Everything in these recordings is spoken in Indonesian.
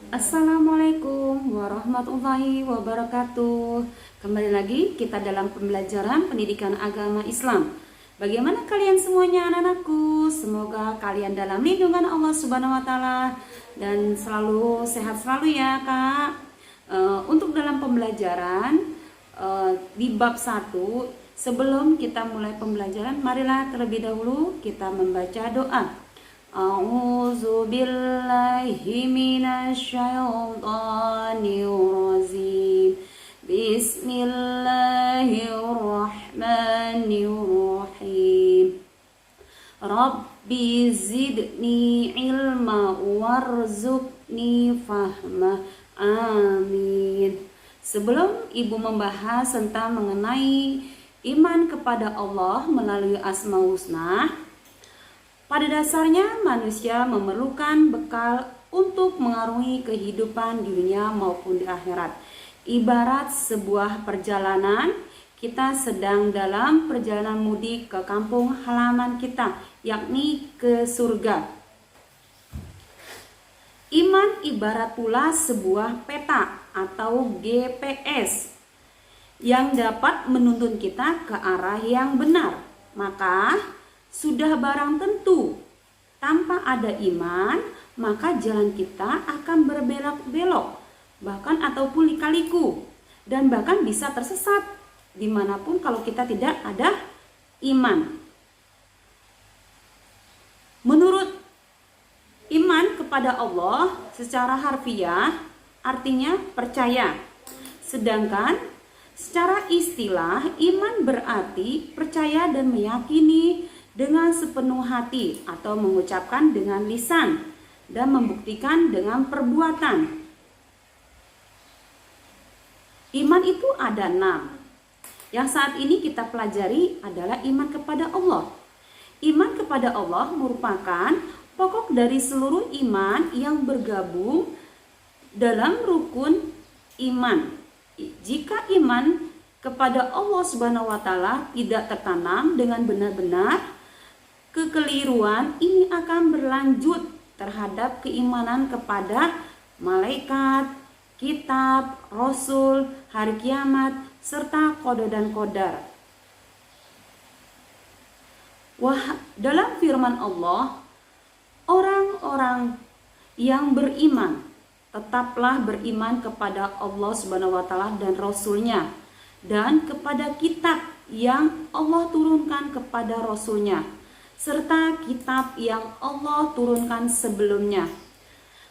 Assalamualaikum warahmatullahi wabarakatuh. Kembali lagi kita dalam pembelajaran pendidikan agama Islam. Bagaimana kalian semuanya anak-anakku? Semoga kalian dalam lindungan Allah Subhanahu wa taala dan selalu sehat selalu ya, Kak. Untuk dalam pembelajaran di bab 1, sebelum kita mulai pembelajaran, marilah terlebih dahulu kita membaca doa. A'udzu billahi minasyaitonir rajim. Bismillahirrahmanirrahim. Rabbi zidni ilma warzuqni fahma. Amin. Sebelum Ibu membahas tentang mengenai iman kepada Allah melalui Asmaul Husna, pada dasarnya manusia memerlukan bekal untuk mengarungi kehidupan di dunia maupun di akhirat. Ibarat sebuah perjalanan, kita sedang dalam perjalanan mudik ke kampung halaman kita, yakni ke surga. Iman ibarat pula sebuah peta atau GPS yang dapat menuntun kita ke arah yang benar. Maka sudah barang tentu, tanpa ada iman, maka jalan kita akan berbelok-belok, bahkan ataupun lika-liku, dan bahkan bisa tersesat dimanapun kalau kita tidak ada iman. Menurut iman kepada Allah secara harfiah artinya percaya, sedangkan secara istilah iman berarti percaya dan meyakini dengan sepenuh hati atau mengucapkan dengan lisan dan membuktikan dengan perbuatan. Iman itu ada 6. Yang saat ini kita pelajari adalah iman kepada Allah. Iman kepada Allah merupakan pokok dari seluruh iman yang bergabung dalam rukun iman. Jika iman kepada Allah Subhanahu wa taala tidak tertanam dengan benar-benar, kekeliruan ini akan berlanjut terhadap keimanan kepada malaikat, kitab, rasul, hari kiamat, serta qada dan qadar. Dalam firman Allah, orang-orang yang beriman tetaplah beriman kepada Allah Subhanahu wa taala dan rasulnya, dan kepada kitab yang Allah turunkan kepada rasulnya, serta kitab yang Allah turunkan sebelumnya.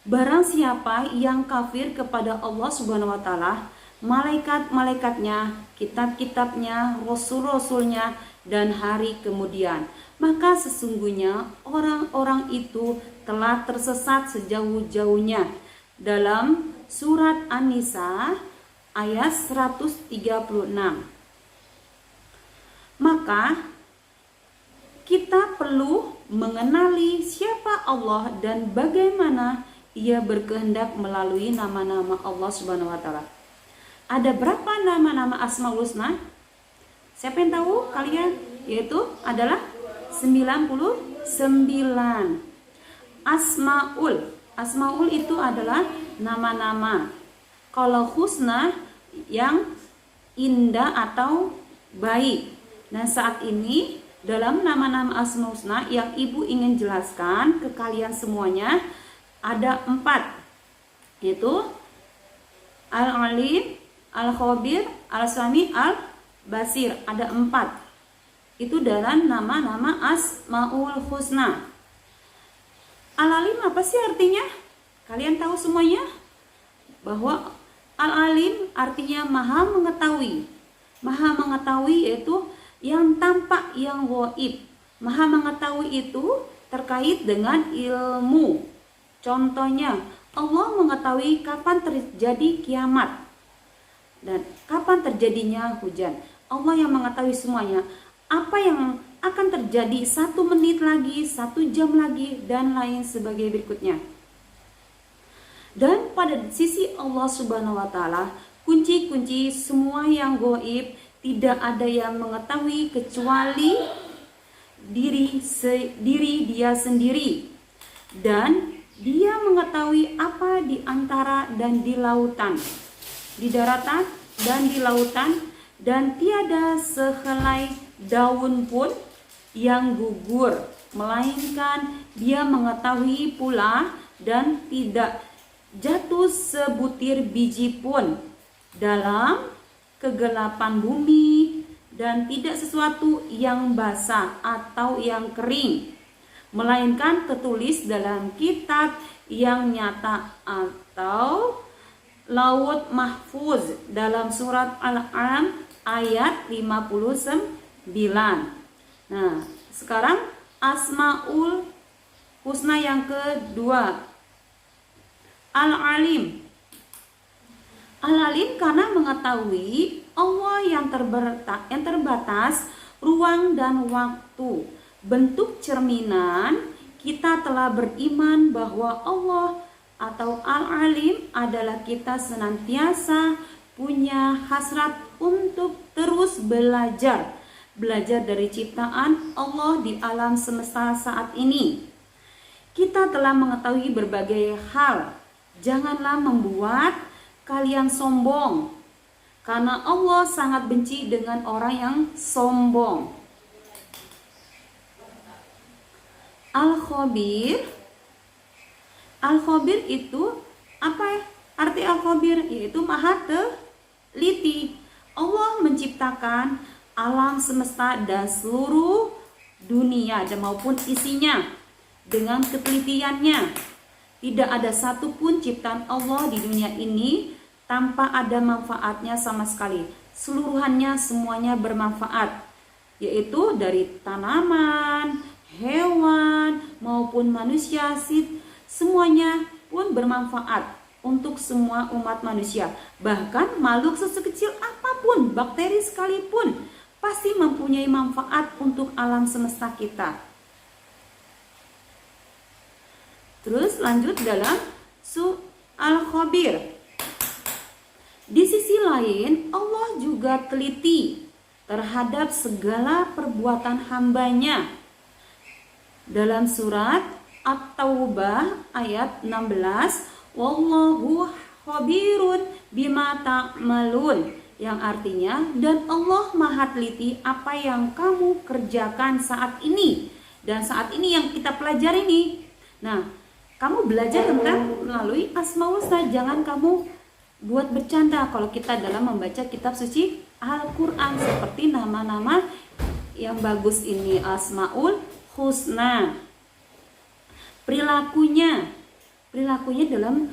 Barang siapa yang kafir kepada Allah Subhanahu wa taala, malaikat-malaikatnya, kitab-kitabnya, rasul-rasulnya, dan hari kemudian, maka sesungguhnya orang-orang itu telah tersesat sejauh-jauhnya. Dalam surat An-Nisa ayat 136. Maka kita perlu mengenali siapa Allah dan bagaimana Ia berkehendak melalui nama-nama Allah Subhanahu wa taala. Ada berapa nama-nama Asmaul Husna? Siapa yang tahu kalian? Yaitu adalah 99. Asmaul itu adalah nama-nama. Kalau husna yang indah atau baik. Nah, saat ini dalam nama-nama Asmaul Husna yang Ibu ingin jelaskan ke kalian semuanya ada 4, yaitu Al-Alim, Al-Khabir, Al-Sami, Al-Basir. Ada 4. Itu dalam nama-nama Asmaul Husna. Al-Alim apa sih artinya? Kalian tahu semuanya? Bahwa Al-Alim artinya maha mengetahui. Maha mengetahui yaitu yang tampak, yang gaib. Maha mengetahui itu terkait dengan ilmu. Contohnya, Allah mengetahui kapan terjadi kiamat dan kapan terjadinya hujan. Allah yang mengetahui semuanya. Apa yang akan terjadi 1 menit lagi, 1 jam lagi, dan lain sebagai berikutnya. Dan pada sisi Allah Subhanahu wa taala, kunci-kunci semua yang gaib tidak ada yang mengetahui kecuali diri dia sendiri. Dan Dia mengetahui apa di antara dan di lautan, di daratan dan di lautan, dan tiada sehelai daun pun yang gugur, melainkan Dia mengetahui pula, dan tidak jatuh sebutir biji pun dalam kegelapan bumi, dan tidak sesuatu yang basah atau yang kering, melainkan tertulis dalam kitab yang nyata atau Laut Mahfuz dalam surat Al-An'am ayat 59. Nah, sekarang Asmaul Husna yang kedua, Al-Alim. Al-Alim karena mengetahui Allah yang terbatas ruang dan waktu. Bentuk cerminan, kita telah beriman bahwa Allah atau Al-Alim adalah kita senantiasa punya hasrat untuk terus belajar dari ciptaan Allah di alam semesta saat ini. Kita telah mengetahui berbagai hal. Janganlah membuat kalian sombong, karena Allah sangat benci dengan orang yang sombong. Al-Khabir. Al-Khabir itu apa? Arti Al-Khabir yaitu maha teliti. Allah menciptakan alam semesta dan seluruh dunia dan maupun isinya dengan ketelitiannya. Tidak ada satupun ciptaan Allah di dunia ini tanpa ada manfaatnya sama sekali. Seluruhannya semuanya bermanfaat, yaitu dari tanaman, hewan maupun manusia, semuanya pun bermanfaat untuk semua umat manusia. Bahkan makhluk sekecil apapun, bakteri sekalipun, pasti mempunyai manfaat untuk alam semesta kita. Terus lanjut dalam Al-Khabir. Di sisi lain, Allah juga teliti terhadap segala perbuatan hambanya. Dalam surat At-Taubah ayat 16, Wallahu khabirun bima ta'malun, yang artinya, dan Allah maha teliti apa yang kamu kerjakan saat ini. Dan saat ini yang kita pelajari nih. Nah, kamu belajar tentang melalui Asmaul Husna. Jangan kamu buat bercanda kalau kita dalam membaca kitab suci Al-Quran, seperti nama-nama yang bagus ini, Asmaul Husna. Perilakunya dalam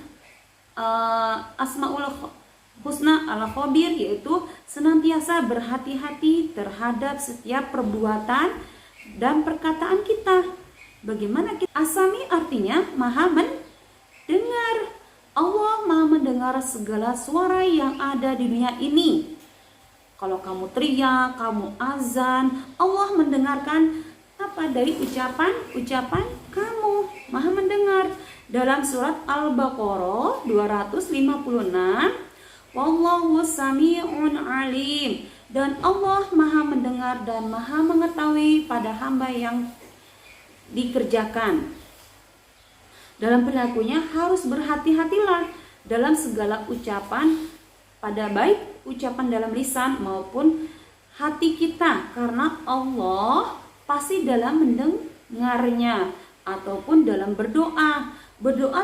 Asmaul Husna Al-Khabir yaitu senantiasa berhati-hati terhadap setiap perbuatan dan perkataan kita. Bagaimana kita? Asami artinya maha mendengar. Allah maha mendengar segala suara yang ada di dunia ini. Kalau kamu teriak, kamu azan, Allah mendengarkan apa dari ucapan kamu. Maha mendengar. Dalam surat Al-Baqarah 256, Wallahu sami'un alim, dan Allah maha mendengar dan maha mengetahui pada hamba yang dikerjakan. Dalam perilakunya harus berhati-hatilah dalam segala ucapan, pada baik ucapan dalam lisan maupun hati kita, karena Allah pasti dalam mendengarnya. Ataupun dalam berdoa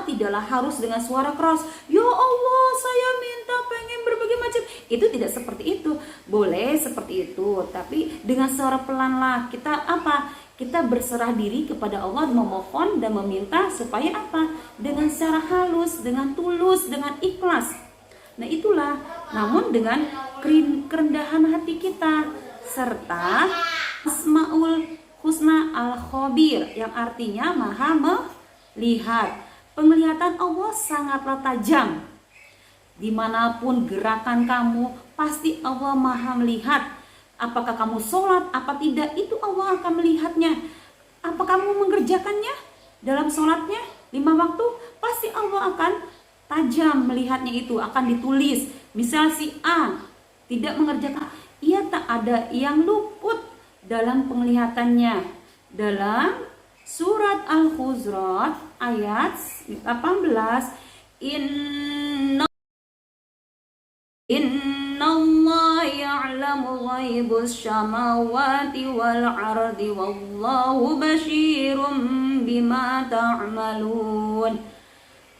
tidaklah harus dengan suara keras, ya Allah saya minta pengen berbagai macam. Itu tidak seperti itu. Boleh seperti itu, tapi dengan suara pelan lah. Kita berserah diri kepada Allah, memohon dan meminta supaya apa? Dengan secara halus, dengan tulus, dengan ikhlas. Nah itulah, namun dengan kerendahan hati kita, serta Asmaul Husna Al-Khabir yang artinya maha melihat. Penglihatan Allah sangatlah tajam. Dimanapun gerakan kamu, pasti Allah maha melihat. Apakah kamu sholat, apa tidak, itu Allah akan melihatnya. Apa kamu mengerjakannya dalam sholatnya 5 waktu, pasti Allah akan tajam melihatnya, itu akan ditulis. Misal si A tidak mengerjakan, ia tak ada yang luput dalam penglihatannya. Dalam Surat Al-Hujurat ayat 18. Innallaha ya'lamu ghaibus samawati wal ardi wallahu basyirum bima ta'malun.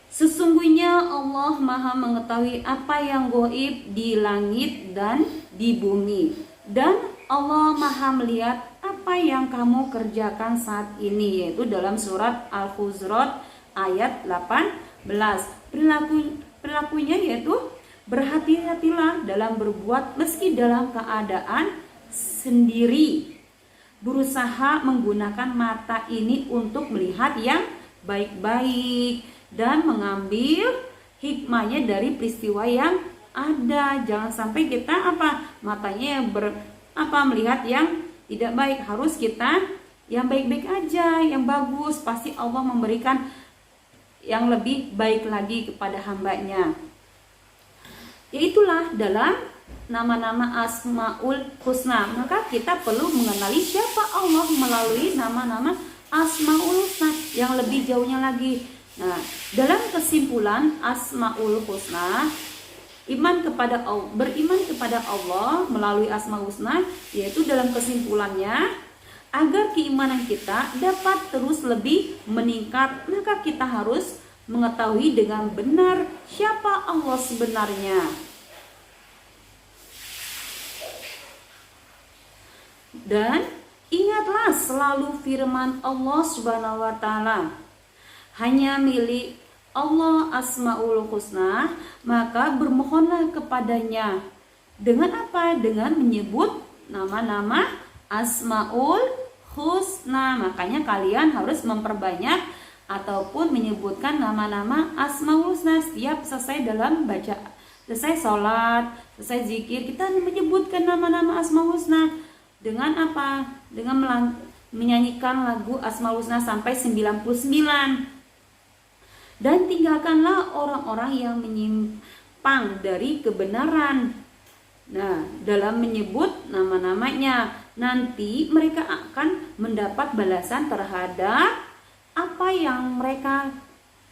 Sesungguhnya Allah Maha mengetahui apa yang gaib di langit dan di bumi, dan Allah Maha melihat apa yang kamu kerjakan saat ini, yaitu dalam surat Al-Hujurat ayat 18. Perilakunya yaitu berhati-hatilah dalam berbuat meski dalam keadaan sendiri. Berusaha menggunakan mata ini untuk melihat yang baik-baik dan mengambil hikmahnya dari peristiwa yang ada. Jangan sampai kita matanya yang melihat yang tidak baik. Harus kita yang baik-baik aja, yang bagus. Pasti Allah memberikan yang lebih baik lagi kepada hambanya. Yaitulah dalam nama-nama Asmaul Husna. Maka kita perlu mengenali siapa Allah melalui nama-nama Asmaul Husna yang lebih jauhnya lagi. Nah, dalam kesimpulan Asmaul Husna, beriman kepada Allah melalui Asmaul Husna, yaitu dalam kesimpulannya, agar keimanan kita dapat terus lebih meningkat, maka kita harus mengetahui dengan benar siapa Allah sebenarnya. Dan ingatlah selalu firman Allah Subhanahu wa taala, hanya milik Allah Asmaul Husna, maka bermohonlah kepadanya. Dengan apa? Dengan menyebut nama-nama Asmaul Husna. Makanya kalian harus memperbanyak ataupun menyebutkan nama-nama Asmaul Husna setiap selesai dalam selesai sholat, selesai zikir, kita menyebutkan nama-nama Asmaul Husna. Dengan apa? Dengan menyanyikan lagu Asmaul Husna sampai 99. Dan tinggalkanlah orang-orang yang menyimpang dari kebenaran. Nah, dalam menyebut nama-namanya, nanti mereka akan mendapat balasan terhadap apa yang mereka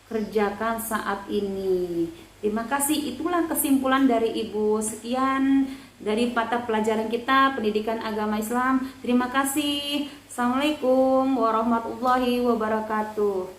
kerjakan saat ini. Terima kasih, itulah kesimpulan dari Ibu. Sekian dari mata pelajaran kita Pendidikan Agama Islam. Terima kasih. Assalamualaikum warahmatullahi wabarakatuh.